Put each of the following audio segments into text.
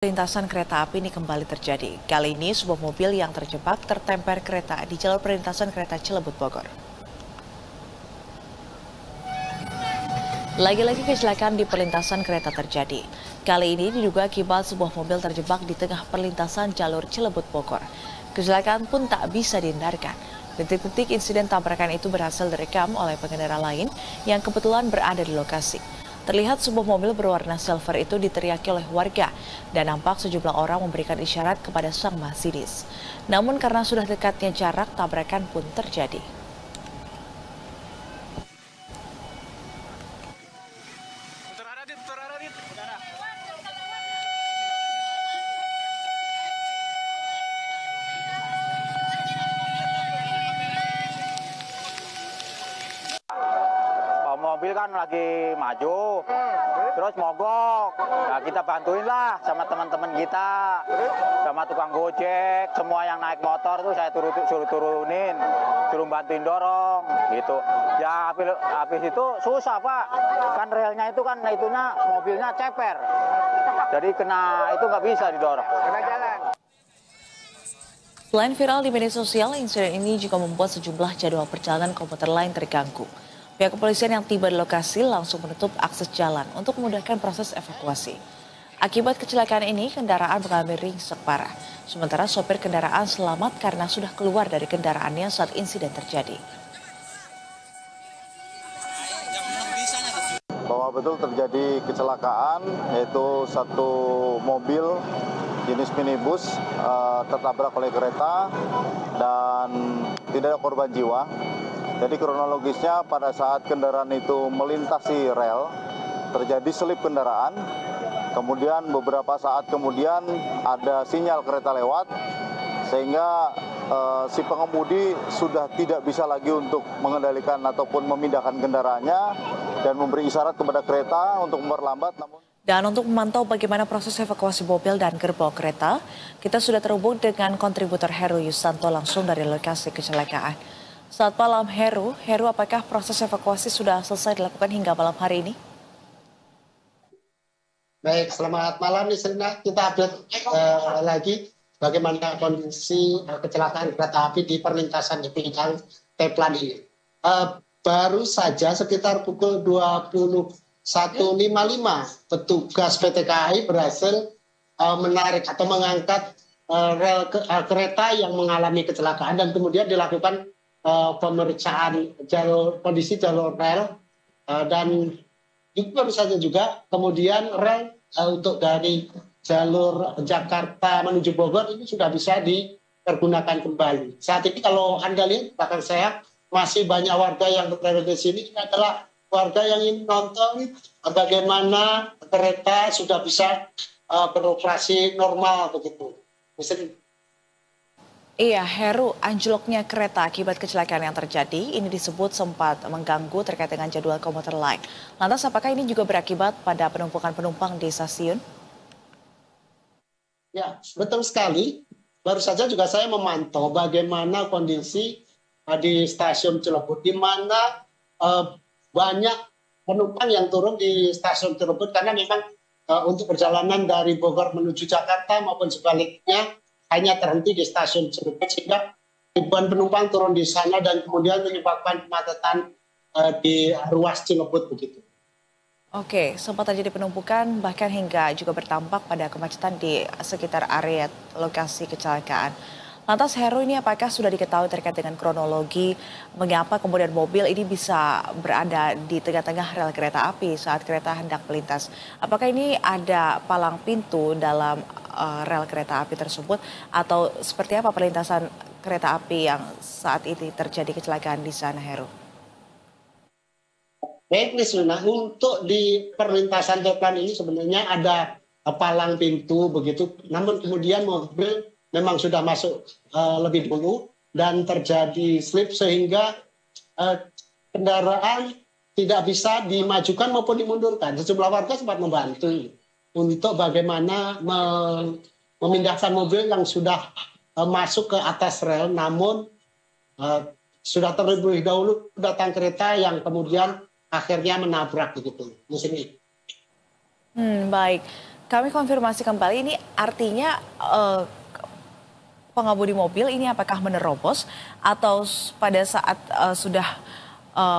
Lintasan kereta api ini kembali terjadi. Kali ini sebuah mobil yang terjebak tertemper kereta di jalur perlintasan kereta Cilebut Bogor. Lagi-lagi kecelakaan di perlintasan kereta terjadi. Kali ini diduga akibat sebuah mobil terjebak di tengah perlintasan jalur Cilebut Bogor. Kecelakaan pun tak bisa dihindarkan. Detik-detik insiden tabrakan itu berhasil direkam oleh pengendara lain yang kebetulan berada di lokasi. Terlihat sebuah mobil berwarna silver itu diteriaki oleh warga dan nampak sejumlah orang memberikan isyarat kepada sang masinis. Namun karena sudah dekatnya jarak, tabrakan pun terjadi. Mobil kan lagi maju, terus mogok. Nah, kita bantuin lah sama teman-teman kita, sama tukang gojek, semua yang naik motor tuh saya suruh turunin, suruh bantuin dorong, gitu. Ya habis itu susah Pak, kan relnya itu kan mobilnya ceper, jadi kena itu nggak bisa didorong. Kena jalan. Selain viral di media sosial, insiden ini juga membuat sejumlah jadwal perjalanan komuter lain terganggu. Pihak kepolisian yang tiba di lokasi langsung menutup akses jalan untuk memudahkan proses evakuasi. Akibat kecelakaan ini, kendaraan mengalami ringsek parah. Sementara sopir kendaraan selamat karena sudah keluar dari kendaraannya saat insiden terjadi. Bahwa betul terjadi kecelakaan, yaitu satu mobil jenis minibus tertabrak oleh kereta dan tidak ada korban jiwa. Jadi kronologisnya pada saat kendaraan itu melintasi rel, terjadi selip kendaraan, kemudian beberapa saat kemudian ada sinyal kereta lewat, sehingga si pengemudi sudah tidak bisa lagi untuk mengendalikan ataupun memindahkan kendaraannya dan memberi isyarat kepada kereta untuk memperlambat. Dan untuk memantau bagaimana proses evakuasi mobil dan gerbong kereta, kita sudah terhubung dengan kontributor Heru Yusanto langsung dari lokasi kecelakaan. Selamat malam Heru. Heru, apakah proses evakuasi sudah selesai dilakukan hingga malam hari ini? Baik, selamat malam Nisrina. Kita update lagi bagaimana kondisi kecelakaan kereta api di perlintasan di bidang Teplan ini. Baru saja sekitar pukul 21.55 petugas PT KAI berhasil menarik atau mengangkat rel kereta yang mengalami kecelakaan dan kemudian dilakukan pemeriksaan kondisi jalur rel dan itu baru saja juga kemudian rel untuk dari jalur Jakarta menuju Bogor ini sudah bisa dipergunakan kembali. Saat ini kalau Anda lihat belakang saya masih banyak warga yang berada di sini. Ini adalah warga yang ingin nonton bagaimana kereta sudah bisa beroperasi normal begitu. Iya, Heru, anjloknya kereta akibat kecelakaan yang terjadi ini disebut sempat mengganggu terkait dengan jadwal komuter lain. Lantas apakah ini juga berakibat pada penumpukan penumpang di stasiun? Ya, betul sekali. Baru saja juga saya memantau bagaimana kondisi di stasiun Cilebut, di mana banyak penumpang yang turun di stasiun Cilebut karena memang untuk perjalanan dari Bogor menuju Jakarta maupun sebaliknya hanya terhenti di stasiun Cilebut sehingga ribuan penumpang turun di sana dan kemudian menyebabkan kemacetan di ruas Cilebut begitu. Oke, sempat terjadi penumpukan bahkan hingga juga berdampak pada kemacetan di sekitar area lokasi kecelakaan. Lantas Heru, ini apakah sudah diketahui terkait dengan kronologi mengapa kemudian mobil ini bisa berada di tengah-tengah rel kereta api saat kereta hendak melintas? Apakah ini ada palang pintu dalam rel kereta api tersebut atau seperti apa perlintasan kereta api yang saat ini terjadi kecelakaan di sana, Heru? Baik, Nisrina, untuk di perlintasan Teplan ini sebenarnya ada palang pintu begitu, namun kemudian mobil memang sudah masuk lebih dulu dan terjadi slip sehingga kendaraan tidak bisa dimajukan maupun dimundurkan. Sejumlah warga sempat membantu untuk bagaimana memindahkan mobil yang sudah masuk ke atas rel, namun sudah terlebih dahulu datang kereta yang kemudian akhirnya menabrak begitu. Baik. kami konfirmasi kembali ini artinya pengemudi mobil ini apakah menerobos atau pada saat sudah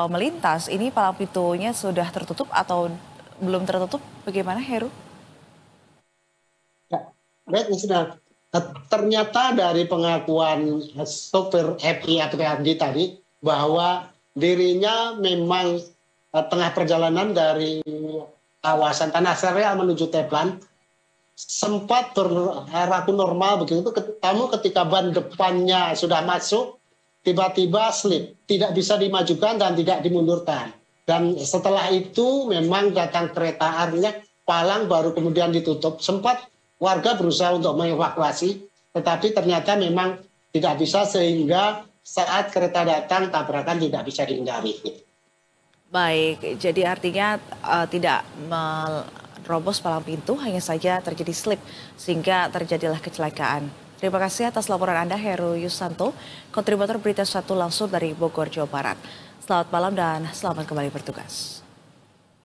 melintas ini palang pintunya sudah tertutup atau belum tertutup? Bagaimana, Heru? Ya, baik, sudah. Ternyata dari pengakuan sopir FI Apriandi tadi bahwa dirinya memang tengah perjalanan dari kawasan Tanah Serial menuju Teplan sempat berlaku normal begitu, namun ketika ban depannya sudah masuk tiba-tiba slip, tidak bisa dimajukan dan tidak dimundurkan. Dan setelah itu memang datang kereta artinya palang baru kemudian ditutup. Sempat warga berusaha untuk mengevakuasi, tetapi ternyata memang tidak bisa sehingga saat kereta datang tabrakan tidak bisa dihindari. Baik, jadi artinya tidak merobos palang pintu, hanya saja terjadi slip sehingga terjadilah kecelakaan. Terima kasih atas laporan Anda, Heru Yusanto, kontributor Berita 1 langsung dari Bogor, Jawa Barat. Selamat malam dan selamat kembali bertugas.